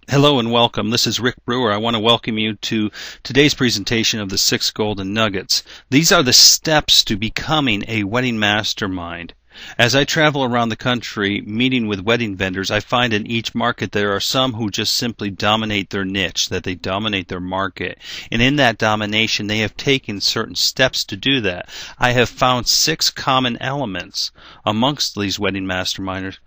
Hello and welcome. This is Rick Brewer. I want to welcome you to today's presentation of the 6 Golden Nuggets. These are the steps to becoming a wedding mastermind. As I travel around the country meeting with wedding vendors, I find in each market there are some who just simply dominate their niche, that they dominate their market. And in that domination, they have taken certain steps to do that. I have found 6 common elements amongst these wedding masterminds,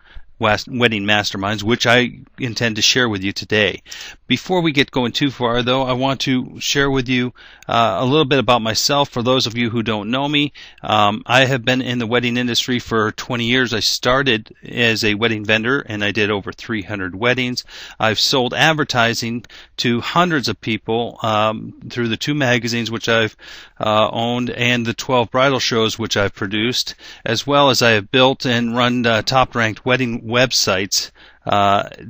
which I intend to share with you today. Before we get going too far, though, I want to share with you a little bit about myself. For those of you who don't know me, I have been in the wedding industry for 20 years. I started as a wedding vendor, and I did over 300 weddings. I've sold advertising to hundreds of people through the 2 magazines which I've owned and the 12 bridal shows which I've produced, as well as I have built and run top-ranked wedding websites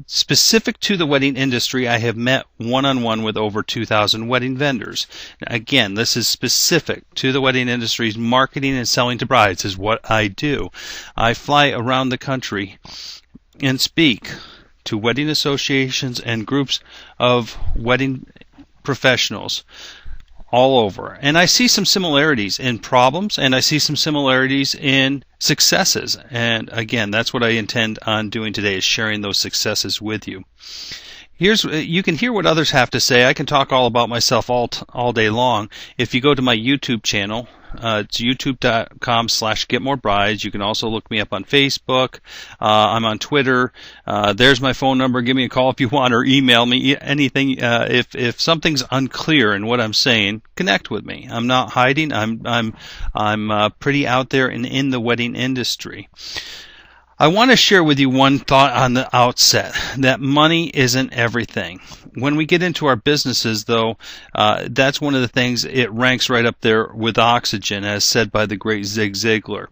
specific to the wedding industry. I have met one-on-one with over 2,000 wedding vendors. Again, this is specific to the wedding industry's marketing and selling to brides is what I do. I fly around the country and speak to wedding associations and groups of wedding professionals all over. And I see some similarities in problems, and I see some similarities in successes. And again, that's what I intend on doing today, is sharing those successes with you. You can hear what others have to say. I can talk all about myself all day long. If you go to my YouTube channel, it's youtube.com/getmorebrides. You can also look me up on Facebook. I'm on Twitter. There's my phone number. Give me a call if you want, or email me anything. If something's unclear in what I'm saying, connect with me. I'm not hiding. I'm pretty out there and in the wedding industry. I want to share with you one thought on the outset, that money isn't everything. When we get into our businesses, though, that's one of the things, it ranks right up there with oxygen, as said by the great Zig Ziglar.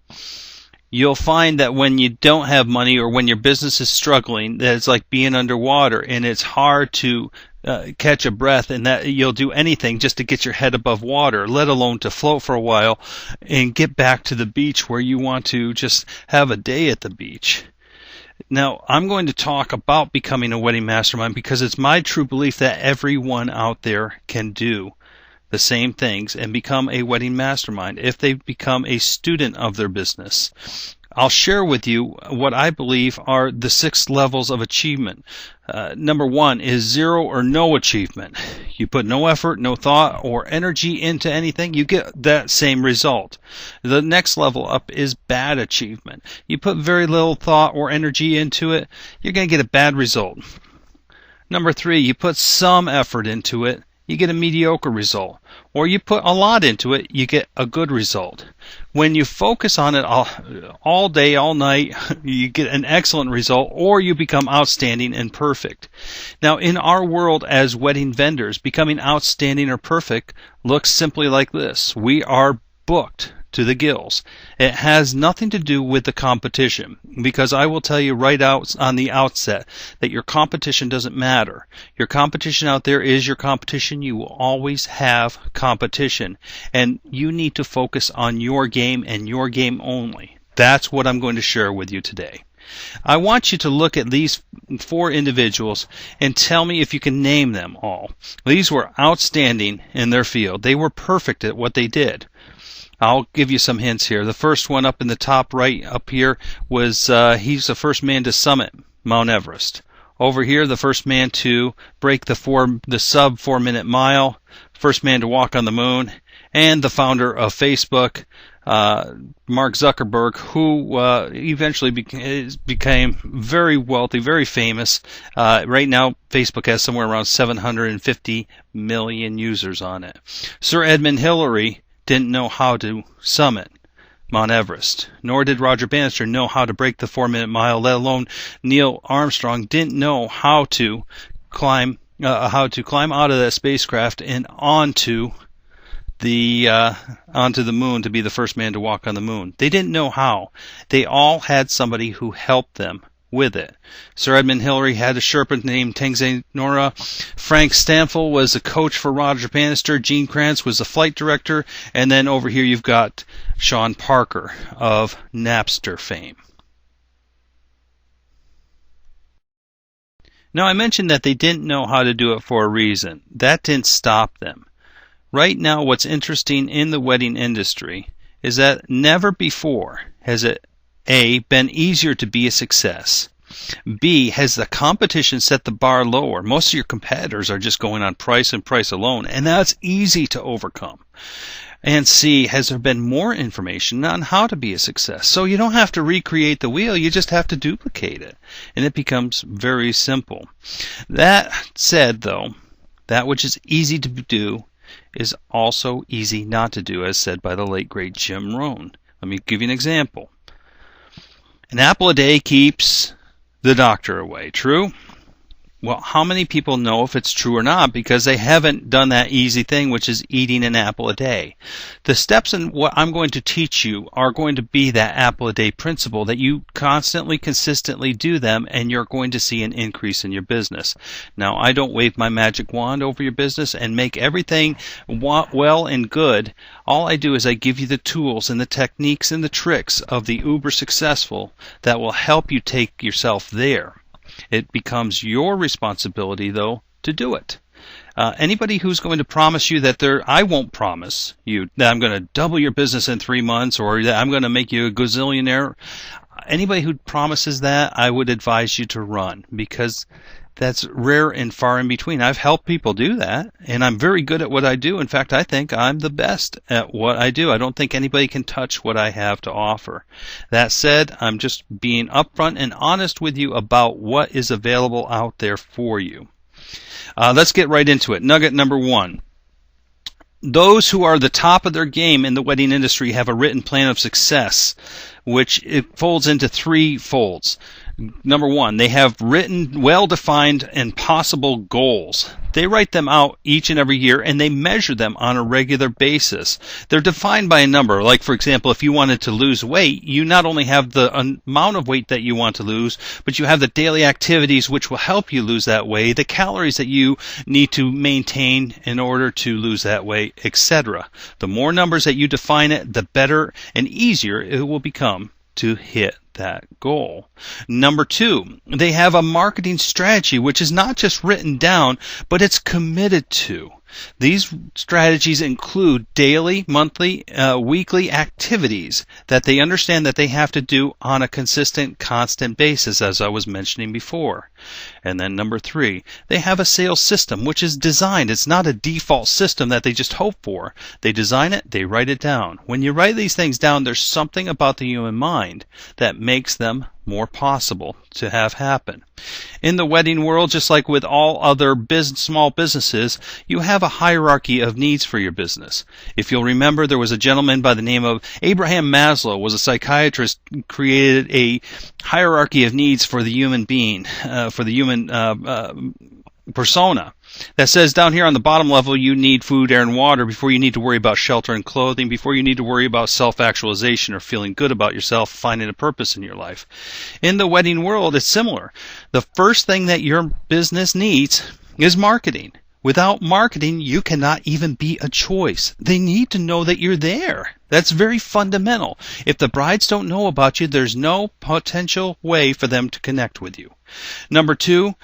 You'll find that when you don't have money, or when your business is struggling, that it's like being underwater, and it's hard to catch a breath, and that you'll do anything just to get your head above water, let alone to float for a while and get back to the beach where you want to just have a day at the beach. Now, I'm going to talk about becoming a wedding mastermind because it's my true belief that everyone out there can do the same things and become a wedding mastermind if they become a student of their business. I'll share with you what I believe are the 6 levels of achievement. Number 1 is 0 or no achievement. You put no effort, no thought, or energy into anything, you get that same result. The next level up is bad achievement. You put very little thought or energy into it, you're going to get a bad result. Number 3, you put some effort into it, you get a mediocre result. Or you put a lot into it, you get a good result. When you focus on it all day, all night, you get an excellent result, or you become outstanding and perfect. Now, in our world as wedding vendors, becoming outstanding or perfect looks simply like this. We are booked to the gills. It has nothing to do with the competition, because I will tell you right out on the outset that your competition doesn't matter. Your competition out there is your competition. You will always have competition, and you need to focus on your game and your game only. That's what I'm going to share with you today. I want you to look at these 4 individuals and tell me if you can name them all. These were outstanding in their field. They were perfect at what they did. I'll give you some hints here. The first one up in the top right up here was he's the first man to summit Mount Everest. Over here, the first man to break the sub 4-minute mile, first man to walk on the moon, and the founder of Facebook, Mark Zuckerberg, who eventually became very wealthy, very famous. Right now, Facebook has somewhere around 750 million users on it. Sir Edmund Hillary didn't know how to summit Mount Everest, nor did Roger Bannister know how to break the 4-minute mile, let alone Neil Armstrong didn't know how to climb out of that spacecraft and onto the moon to be the first man to walk on the moon. They didn't know how. They all had somebody who helped them with it. Sir Edmund Hillary had a Sherpa named Tenzing Norgay. Frank Stanfill was a coach for Roger Bannister. Gene Kranz was the flight director. And then over here you've got Sean Parker of Napster fame. Now, I mentioned that they didn't know how to do it for a reason. That didn't stop them. Right now, what's interesting in the wedding industry is that never before has it, A, been easier to be a success. B, has the competition set the bar lower. Most of your competitors are just going on price and price alone, and that's easy to overcome. And C, has there been more information on how to be a success? So you don't have to recreate the wheel, you just have to duplicate it. And it becomes very simple. That said, though, that which is easy to do is also easy not to do, as said by the late great Jim Rohn. Let me give you an example. An apple a day keeps the doctor away. True? Well, how many people know if it's true or not because they haven't done that easy thing, which is eating an apple a day? The steps in what I'm going to teach you are going to be that apple a day principle, that you constantly, consistently do them, and you're going to see an increase in your business. Now, I don't wave my magic wand over your business and make everything well and good. All I do is I give you the tools and the techniques and the tricks of the uber successful that will help you take yourself there. It becomes your responsibility, though, to do it. Anybody who's going to promise you that I won't promise you that I'm going to double your business in 3 months or that I'm going to make you a gazillionaire. Anybody who promises that, I would advise you to run, because that's rare and far in between. I've helped people do that, and I'm very good at what I do. In fact, I think I'm the best at what I do. I don't think anybody can touch what I have to offer. That said, I'm just being upfront and honest with you about what is available out there for you. Let's get right into it. Nugget number 1. Those who are the top of their game in the wedding industry have a written plan of success, which it folds into 3 folds. Number 1, they have written, well-defined, and possible goals. They write them out each and every year, and they measure them on a regular basis. They're defined by a number. Like, for example, if you wanted to lose weight, you not only have the amount of weight that you want to lose, but you have the daily activities which will help you lose that weight, the calories that you need to maintain in order to lose that weight, etc. The more numbers that you define it, the better and easier it will become to hit that goal. Number 2, they have a marketing strategy which is not just written down, but it's committed to. These strategies include daily, monthly, weekly activities that they understand that they have to do on a consistent, constant basis, as I was mentioning before. And then number 3, they have a sales system which is designed. It's not a default system that they just hope for. They design it, they write it down. When you write these things down, there's something about the human mind that makes them more possible to have happen. In the wedding world, just like with all other small businesses, you have a hierarchy of needs for your business. If you'll remember, there was a gentleman by the name of Abraham Maslow, was a psychiatrist, created a hierarchy of needs for the human being, for the human persona. That says down here on the bottom level, you need food, air, and water before you need to worry about shelter and clothing, before you need to worry about self-actualization or feeling good about yourself, finding a purpose in your life. In the wedding world, it's similar. The first thing that your business needs is marketing. Without marketing, you cannot even be a choice. They need to know that you're there. That's very fundamental. If the brides don't know about you, there's no potential way for them to connect with you. Number 2,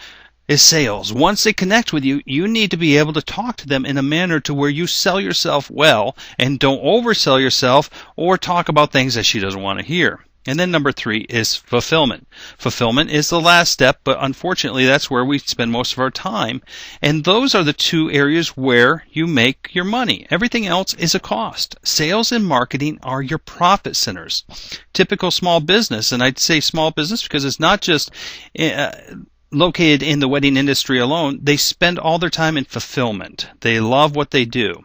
is sales. Once they connect with you, you need to be able to talk to them in a manner to where you sell yourself well and don't oversell yourself or talk about things that she doesn't want to hear. And then number 3 is fulfillment. Fulfillment is the last step, but unfortunately that's where we spend most of our time. And those are the 2 areas where you make your money. Everything else is a cost. Sales and marketing are your profit centers. Typical small business, and I'd say small business because it's not just located in the wedding industry alone, they spend all their time in fulfillment. They love what they do.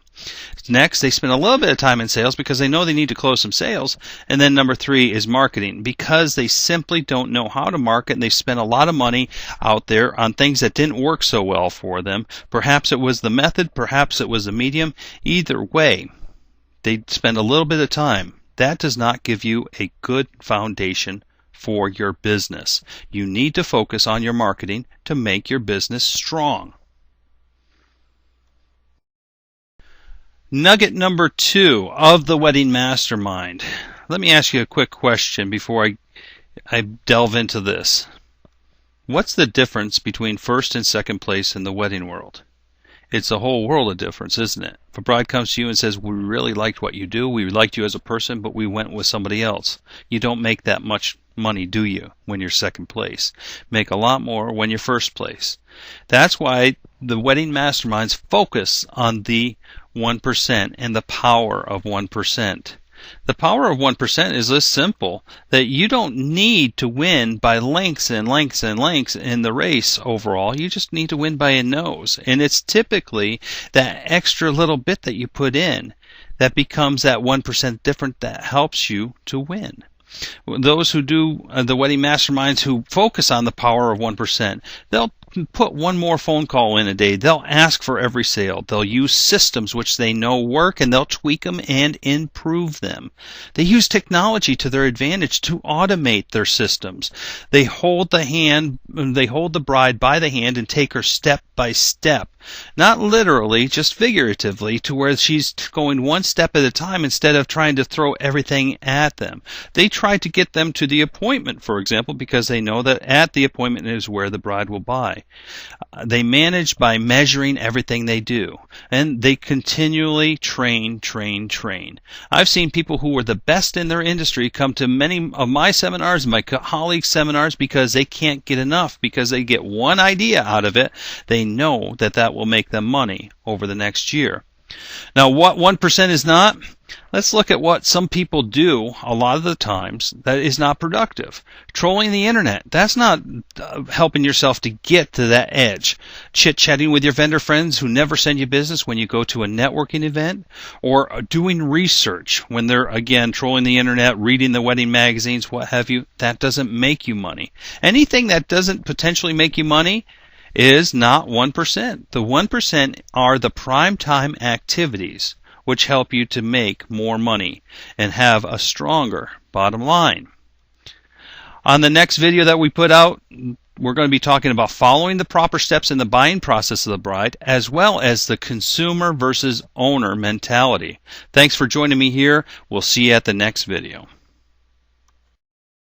Next, they spend a little bit of time in sales because they know they need to close some sales. And then number 3 is marketing, because they simply don't know how to market, and they spend a lot of money out there on things that didn't work so well for them. Perhaps it was the method, perhaps it was the medium. Either way, they spend a little bit of time. That does not give you a good foundation for your business. You need to focus on your marketing to make your business strong. Nugget number 2 of the Wedding Mastermind. Let me ask you a quick question before I delve into this. What's the difference between first and second place in the wedding world? It's a whole world of difference, isn't it? If a bride comes to you and says, we really liked what you do, we liked you as a person, but we went with somebody else. You don't make that much money, do you, when you're second place? Make a lot more when you're first place. That's why the wedding masterminds focus on the 1% and the power of 1%. The power of 1% is this simple, that you don't need to win by lengths and lengths and lengths in the race overall. You just need to win by a nose. And it's typically that extra little bit that you put in that becomes that 1% difference that helps you to win. Those who do the wedding masterminds who focus on the power of 1%, they'll put one more phone call in a day. They'll ask for every sale. They'll use systems which they know work, and they'll tweak them and improve them. They use technology to their advantage to automate their systems. They hold the bride by the hand and take her step by step. Not literally, just figuratively, to where she's going one step at a time instead of trying to throw everything at them. They try to get them to the appointment, for example, because they know that at the appointment is where the bride will buy. They manage by measuring everything they do, and they continually train. I've seen people who were the best in their industry come to many of my seminars, my colleagues' seminars, because they can't get enough, because they get one idea out of it. They know that that will make them money over the next year. Now, what 1% is not? Let's look at what some people do a lot of the times that is not productive. Trolling the internet. That's not helping yourself to get to that edge. Chit-chatting with your vendor friends who never send you business when you go to a networking event. Or doing research when they're, again, trolling the internet, reading the wedding magazines, what have you. That doesn't make you money. Anything that doesn't potentially make you money is not 1%. The 1% are the prime time activities which help you to make more money and have a stronger bottom line. On the next video that we put out, we're going to be talking about following the proper steps in the buying process of the bride, as well as the consumer versus owner mentality. Thanks for joining me here. We'll see you at the next video.